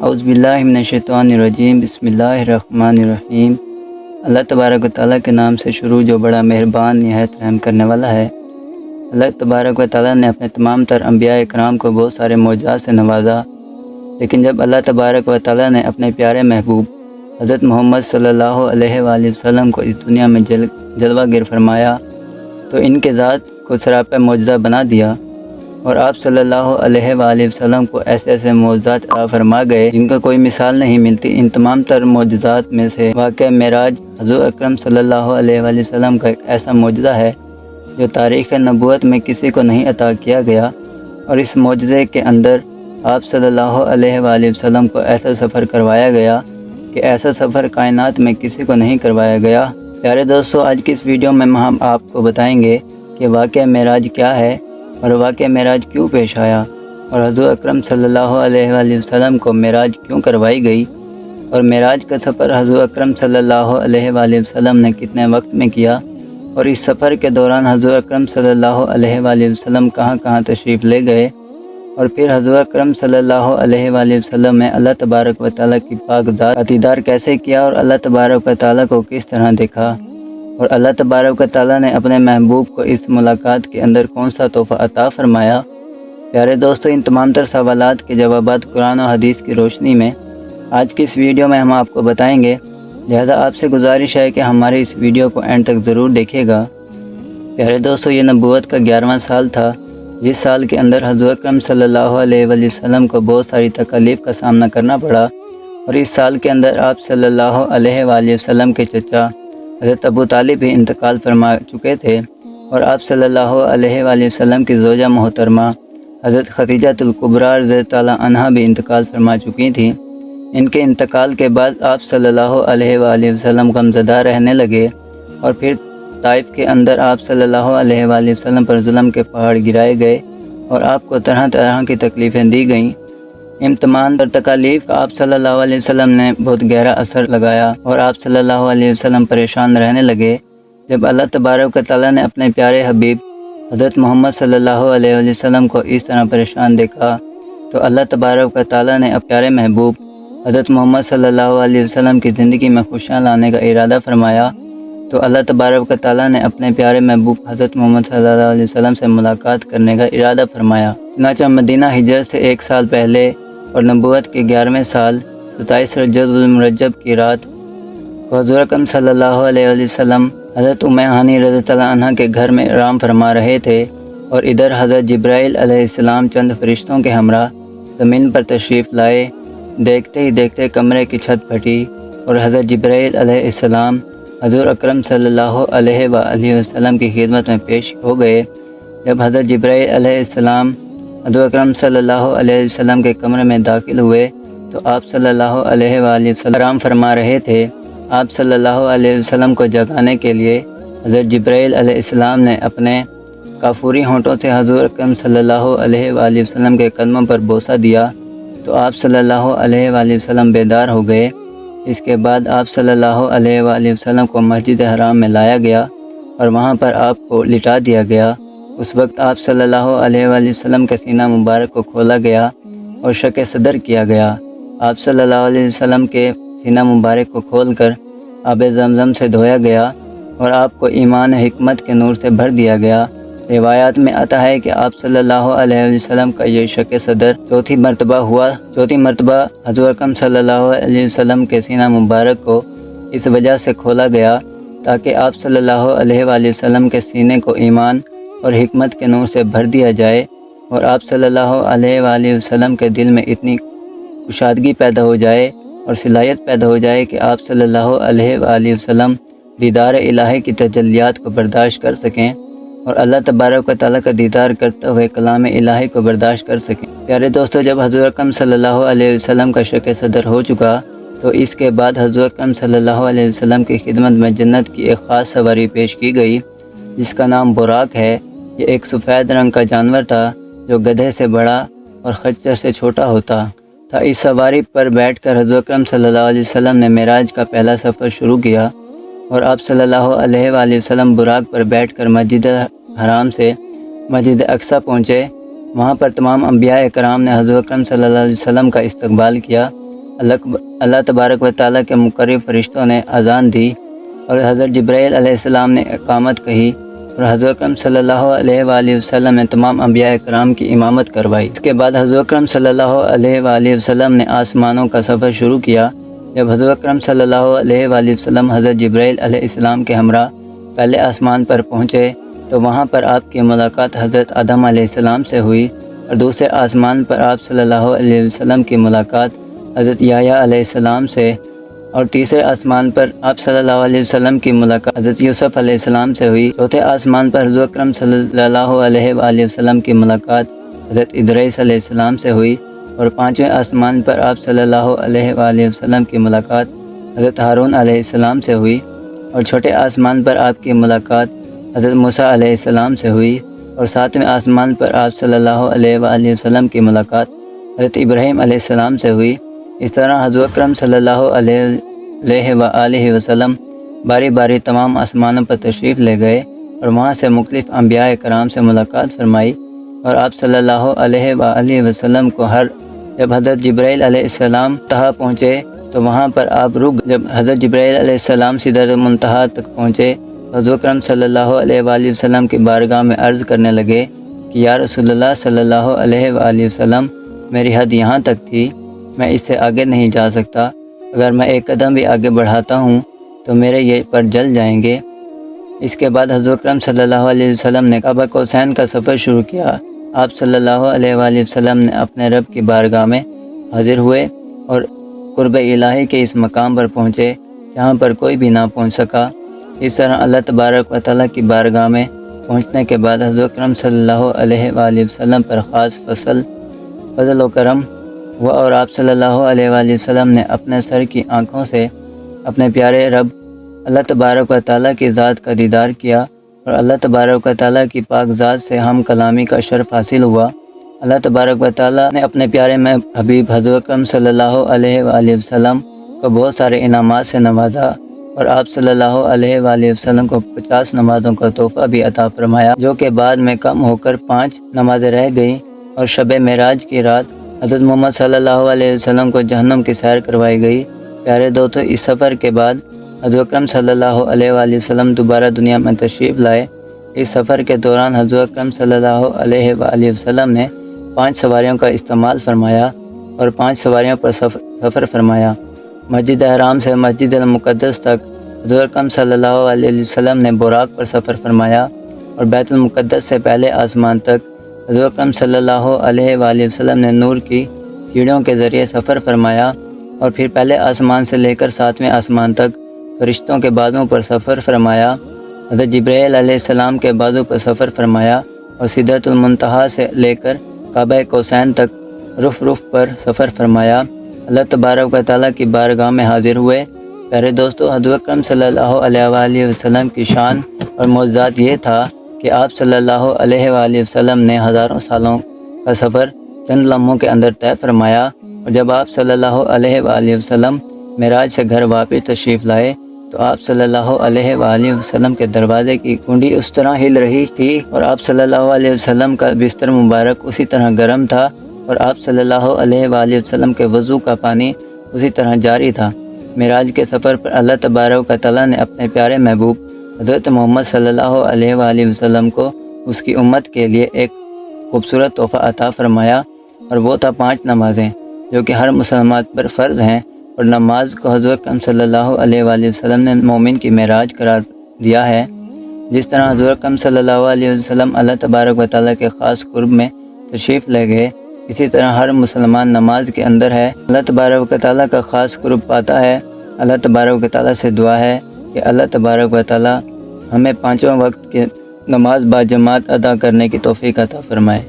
اعوذ باللہ من الشیطان الرجیم، بسم اللہ الرحمن الرحیم۔ اللہ تبارک و تعالیٰ کے نام سے شروع جو بڑا مہربان نہایت رحم کرنے والا ہے۔ اللہ تبارک و تعالیٰ نے اپنے تمام تر انبیاء کرام کو بہت سارے معجزات سے نوازا، لیکن جب اللہ تبارک و تعالیٰ نے اپنے پیارے محبوب حضرت محمد صلی اللہ علیہ وآلہ وسلم کو اس دنیا میں جلوہ گر فرمایا تو ان کے ذات کو سراپا معجزہ بنا دیا، اور آپ صلی اللہ علیہ وآلہ وسلم کو ایسے ایسے معجزات عطا فرما گئے جن کا کوئی مثال نہیں ملتی۔ ان تمام تر معجزات میں سے واقعہ معراج حضور اکرم صلی اللہ علیہ وآلہ وسلم کا ایک ایسا معجزہ ہے جو تاریخ نبوت میں کسی کو نہیں عطا کیا گیا، اور اس معجزے کے اندر آپ صلی اللہ علیہ وآلہ وسلم کو ایسا سفر کروایا گیا کہ ایسا سفر کائنات میں کسی کو نہیں کروایا گیا۔ پیارے دوستو، آج کی اس ویڈیو میں ہم آپ کو بتائیں گے کہ واقعہ معراج کیا ہے اور واقعہ معراج کیوں پیش آیا، اور حضور اکرم صلی اللہ علیہ وآلہ وسلم کو معراج کیوں کروائی گئی، اور معراج کا سفر حضور اکرم صلی اللہ علیہ وآلہ وسلم نے کتنے وقت میں کیا، اور اس سفر کے دوران حضور اکرم صلی اللہ علیہ وآلہ وسلم کہاں کہاں تشریف لے گئے، اور پھر حضور اکرم صلی اللہ علیہ وآلہ وسلم نے اللہ تبارک و تعالیٰ کی پاک ذات کا دیدار کیسے کیا، اور اللہ تبارک و تعالیٰ کو کس طرح دیکھا، اور اللہ تبارک و تعالیٰ نے اپنے محبوب کو اس ملاقات کے اندر کون سا تحفہ عطا فرمایا۔ پیارے دوستو، ان تمام تر سوالات کے جوابات قرآن و حدیث کی روشنی میں آج کی اس ویڈیو میں ہم آپ کو بتائیں گے، لہذا آپ سے گزارش ہے کہ ہماری اس ویڈیو کو اینڈ تک ضرور دیکھیے گا۔ پیارے دوستو، یہ نبوت کا 11واں سال تھا، جس سال کے اندر حضور اکرم صلی اللہ علیہ وآلہ وسلم کو بہت ساری تکالیف کا سامنا کرنا پڑا، اور اس سال کے اندر آپ صلی اللہ علیہ وآلہ وسلم کے چچا حضرت ابو طالب بھی انتقال فرما چکے تھے، اور آپ صلی اللہ علیہ وآلہ وسلم کی زوجہ محترمہ حضرت خدیجہ الکبریٰ رضی اللہ تعالیٰ عنہا بھی انتقال فرما چکی تھیں۔ ان کے انتقال کے بعد آپ صلی اللہ علیہ وآلہ وسلم غمزدہ رہنے لگے، اور پھر طائف کے اندر آپ صلی اللہ علیہ وآلہ وسلم پر ظلم کے پہاڑ گرائے گئے، اور آپ کو طرح طرح کی تکلیفیں دی گئیں۔ ان تمام تکالیف کا آپ صلی اللہ علیہ وسلم نے بہت گہرا اثر لگایا، اور آپ صلی اللہ علیہ وسلم پریشان رہنے لگے۔ جب اللہ تبارک و تعالیٰ نے اپنے پیارے حبیب حضرت محمد صلی اللہ علیہ وسلم کو اس طرح پریشان دیکھا تو اللہ تبارک و تعالیٰ نے اپنے پیارے محبوب حضرت محمد صلی اللہ علیہ وسلم کی زندگی میں خوشیاں لانے کا ارادہ فرمایا، تو اللہ تبارک و تعالیٰ نے اپنے پیارے محبوب حضرت محمد صلی اللہ علیہ وسلم سے ملاقات کرنے کا ارادہ فرمایا۔ چنانچہ مدینہ ہجرت سے 1 سال پہلے اور نبوت کے 11ویں سال 27 رجب المرجب کی رات کو حضور اکرم صلی اللہ علیہ وآلہ وسلم حضرت ام ہانی رضی اللہ عنہا کے گھر میں آرام فرما رہے تھے، اور ادھر حضرت جبرائیل علیہ السلام چند فرشتوں کے ہمراہ زمین پر تشریف لائے۔ دیکھتے ہی دیکھتے کمرے کی چھت پھٹی، اور حضرت جبرائیل علیہ السلام حضور اکرم صلی اللہ علیہ وآلہ وسلم کی خدمت میں پیش ہو گئے۔ جب حضرت جبرائیل علیہ السلام حضور اکرم صلی اللہ علیہ وسلم کے کمرے میں داخل ہوئے تو آپ صلی اللہ علیہ وآلہ وسلم آرام فرما رہے تھے۔ آپ صلی اللہ علیہ وسلم کو جگانے کے لیے حضرت جبرائیل علیہ السلام نے اپنے کافوری ہونٹوں سے حضور اکرم صلی اللہ علیہ وآلہ وسلم کے قدموں پر بوسہ دیا تو آپ صلی اللہ علیہ وآلہ وسلم بیدار ہو گئے۔ اس کے بعد آپ صلی اللہ علیہ وآلہ وسلم کو مسجد حرام میں لایا گیا، اور وہاں پر آپ کو لٹا دیا گیا۔ اس وقت آپ صلی اللہ علیہ وآلہ وسلم کے سینہ مبارک کو کھولا گیا اور شق صدر کیا گیا۔ آپ صلی اللہ علیہ وسلم کے سینہ مبارک کو کھول کر آب زمزم سے دھویا گیا، اور آپ کو ایمان حکمت کے نور سے بھر دیا گیا۔ روایات میں آتا ہے کہ آپ صلی اللہ علیہ وسلم کا یہ شق صدر چوتھی مرتبہ حضور اکرم صلی اللہ علیہ وسلم کے سینہ مبارک کو اس وجہ سے کھولا گیا تاکہ آپ صلی اللہ علیہ وآلہ وسلم کے سینے کو ایمان اور حکمت کے نور سے بھر دیا جائے، اور آپ صلی اللہ علیہ وآلہ وسلم کے دل میں اتنی کشادگی پیدا ہو جائے اور صلاحیت پیدا ہو جائے کہ آپ صلی اللہ علیہ وآلہ وسلم دیدار الہی کی تجلیات کو برداشت کر سکیں، اور اللہ تبارک و تعالیٰ کا دیدار کرتے ہوئے کلام الہی کو برداشت کر سکیں۔ پیارے دوستو، جب حضور اکرم صلی اللہ علیہ وسلم کا شق صدر ہو چکا تو اس کے بعد حضور اکرم صلی اللہ علیہ وسلم کی خدمت میں جنت کی ایک خاص سواری پیش کی گئی جس کا نام براق ہے۔ یہ ایک سفید رنگ کا جانور تھا جو گدھے سے بڑا اور خچر سے چھوٹا ہوتا تھا۔ اس سواری پر بیٹھ کر حضور اکرم صلی اللہ علیہ وسلم نے معراج کا پہلا سفر شروع کیا، اور آپ صلی اللہ علیہ وآلہ وسلم براق پر بیٹھ کر مسجد حرام سے مسجد اقصی پہنچے۔ وہاں پر تمام انبیاء کرام نے حضور اکرم صلی اللہ علیہ وسلم کا استقبال کیا، اللہ تبارک و تعالیٰ کے مقرب فرشتوں نے اذان دی اور حضرت جبرائیل علیہ السلام نے اقامت کہی اور حضرت اکرم صلی اللہ علیہ وآلہ وسلم نے تمام انبیاء کرام کی امامت کروائی۔ اس کے بعد حضرت اکرم صلی اللہ علیہ وآلہ وسلم نے آسمانوں کا سفر شروع کیا۔ جب حضرت اکرم صلی اللہ علیہ وآلہ وسلم حضرت جبرائیل علیہ السلام کے ہمراہ پہلے آسمان پر پہنچے تو وہاں پر آپ کی ملاقات حضرت آدم علیہ السلام سے ہوئی، اور دوسرے آسمان پر آپ صلی اللہ علیہ وسلم کی ملاقات حضرت یحییٰ علیہ السلام سے، اور تیسرے آسمان پر آپ صلی اللہ علیہ وسلم کی ملاقات حضرت یوسف علیہ السلام سے ہوئی۔ چوتھے آسمان پر حضرت اکرم صلی اللہ علیہ وآلہ وسلم کی ملاقات حضرت ادریس علیہ السلام سے ہوئی، اور پانچویں آسمان پر آپ صلی اللہ علیہ وآلہ وسلم کی ملاقات حضرت ہارون علیہ السلام سے ہوئی، اور چھٹے آسمان پر آپ کی ملاقات حضرت موسیٰ علیہ السلام سے ہوئی، اور ساتویں آسمان پر آپ صلی اللہ علیہ وآلہ وسلم کی ملاقات حضرت ابراہیم علیہ السلام سے ہوئی۔ اس طرح حضرت اکرم صلی اللہ علیہ وآلہ وسلم باری باری تمام آسمانوں پر تشریف لے گئے اور وہاں سے مختلف انبیاء کرام سے ملاقات فرمائی، اور آپ صلی اللہ علیہ وآلہ وسلم کو جب حضرت جبرائیل علیہ السلام تہا پہنچے تو وہاں پر آپ رک۔ جب حضرت جبرائیل علیہ السلام سدرۃ منتہا تک پہنچے تو حضرت اکرم صلی اللہ علیہ وآلہ وسلم کی بارگاہ میں عرض کرنے لگے کہ یا رسول اللہ صلی اللہ علیہ وآلہ وسلم، میری حد یہاں تک تھی، میں اس سے آگے نہیں جا سکتا، اگر میں ایک قدم بھی آگے بڑھاتا ہوں تو میرے یہ پر جل جائیں گے۔ اس کے بعد حضرت اکرم صلی اللہ علیہ وسلم نے قاب قوسین کا سفر شروع کیا۔ آپ صلی اللہ علیہ وآلہ وسلم نے اپنے رب کی بارگاہ میں حاضر ہوئے اور قرب الہی کے اس مقام پر پہنچے جہاں پر کوئی بھی نہ پہنچ سکا۔ اس طرح اللہ تبارک و تعالیٰ کی بارگاہ میں پہنچنے کے بعد حضرت اکرم صلی اللہ علیہ وآلہ وسلم پر خاص فضل و کرم ہوا، اور آپ صلی اللہ علیہ وآلہ وسلم نے اپنے سر کی آنکھوں سے اپنے پیارے رب اللہ تبارک و تعالیٰ کی ذات کا دیدار کیا، اور اللہ تبارک و تعالیٰ کی پاک ذات سے ہم کلامی کا شرف حاصل ہوا۔ اللہ تبارک و تعالیٰ نے اپنے پیارے میں حبیب حضرت اکرم صلی اللہ علیہ وآلہ وسلم کو بہت سارے انعامات سے نوازا، اور آپ صلی اللہ علیہ وآلہ وسلم کو 50 نمازوں کا تحفہ بھی عطا فرمایا، جو کہ بعد میں کم ہو کر 5 نمازیں رہ گئیں، اور شب معراج کی رات حضرت محمد صلی اللہ علیہ وسلم کو جہنم کی سیر کروائی گئی۔ پیارے دوستو، اس سفر کے بعد حضرت اکرم صلی اللہ علیہ وآلہ وسلم دوبارہ دنیا میں تشریف لائے۔ اس سفر کے دوران حضرت اکرم صلی اللہ علیہ وآلہ وسلم نے 5 سواریوں کا استعمال فرمایا اور 5 سواریوں پر سفر فرمایا۔ مسجد حرام سے مسجد المقدس تک حضرت اکرم صلی اللہ علیہ وسلم نے براق پر سفر فرمایا، اور بیت المقدس سے پہلے آسمان تک حضرت اکرم صلی اللہ علیہ وآلہ وسلم نے نور کی سیڑھیوں کے ذریعے سفر فرمایا، اور پھر پہلے آسمان سے لے کر 7ویں آسمان تک فرشتوں کے بازوں پر سفر فرمایا، حضرت جبرائیل علیہ السلام کے بازو پر سفر فرمایا، اور سدرۃ المنتہا سے لے کر قاب قوسین تک رف پر سفر فرمایا۔ اللہ تبارک و تعالیٰ کی بارگاہ میں حاضر ہوئے۔ پیارے دوستو، حضرت اکرم صلی اللہ علیہ وآلہ وسلم کی شان اور معجزات یہ تھا کہ آپ صلی اللہ علیہ وآلہ وسلم نے ہزاروں سالوں کا سفر چند لمحوں کے اندر طے فرمایا، اور جب آپ صلی اللہ علیہ وآلہ وسلم معراج سے گھر واپس تشریف لائے تو آپ صلی اللہ علیہ وآلہ وسلم کے دروازے کی کنڈی اس طرح ہل رہی تھی، اور آپ صلی اللہ علیہ وسلم کا بستر مبارک اسی طرح گرم تھا، اور آپ صلی اللہ علیہ وآلہ وسلم کے وضو کا پانی اسی طرح جاری تھا۔ معراج کے سفر پر اللہ تبارک و تعالیٰ نے اپنے پیارے محبوب حضرت محمد صلی اللہ علیہ وآلہ وسلم کو اس کی امت کے لیے ایک خوبصورت تحفہ عطا فرمایا، اور وہ تھا 5 نمازیں جو کہ ہر مسلمان پر فرض ہیں، اور نماز کو حضرت اکرم صلی اللہ علیہ وآلہ وسلم نے مومن کی معراج قرار دیا ہے۔ جس طرح حضرت اکرم صلی اللہ علیہ وسلم اللہ تبارک و تعالیٰ کے خاص قرب میں تشریف لے گئے، اسی طرح ہر مسلمان نماز کے اندر ہے، اللہ تبارک و تعالیٰ کا خاص قرب پاتا ہے۔ اللہ تبارک و تعالیٰ سے دعا ہے کہ اللہ تبارک و تعالیٰ ہمیں 5 وقت کی نماز باجماعت ادا کرنے کی توفیق عطا فرمائے۔